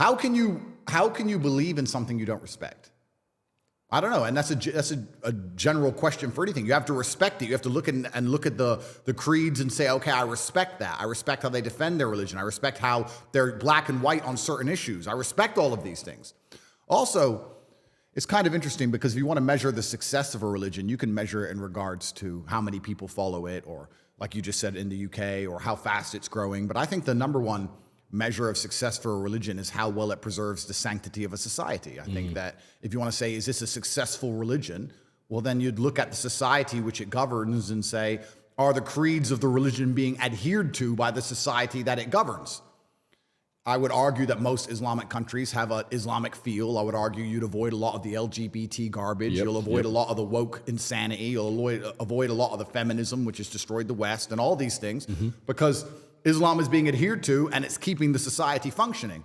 How can you believe in something you don't respect? I don't know, and that's a general question for anything. You have to respect it. You have to look at the creeds and say, okay, I respect that. I respect how they defend their religion. I respect how they're black and white on certain issues. I respect all of these things. Also, it's kind of interesting because if you want to measure the success of a religion, you can measure it in regards to how many people follow it, or like you just said in the UK, or how fast it's growing. But I think the number one measure of success for a religion is how well it preserves the sanctity of a society. I think that if you want to say, is this a successful religion? Well, then you'd look at the society which it governs and say, are the creeds of the religion being adhered to by the society that it governs? I would argue that most Islamic countries have an Islamic feel. I would argue you'd avoid a lot of the LGBT garbage. You'll avoid a lot of the woke insanity. You'll avoid a lot of the feminism, which has destroyed the West, and all these things, because Islam is being adhered to and it's keeping the society functioning.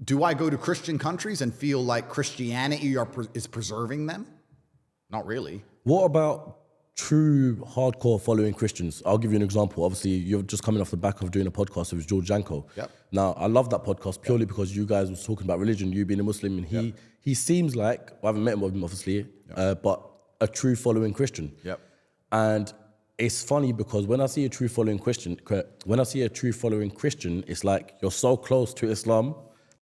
Do I go to Christian countries and feel like Christianity is preserving them? Not really. What about true hardcore following Christians? I'll give you an example. Obviously, you're just coming off the back of doing a podcast with George Janko. Yep. Now, I love that podcast purely because you guys was talking about religion, you being a Muslim, and he seems like, I haven't met him obviously, but a true following Christian. Yep. And it's funny because when I see a true following Christian, it's like you're so close to Islam,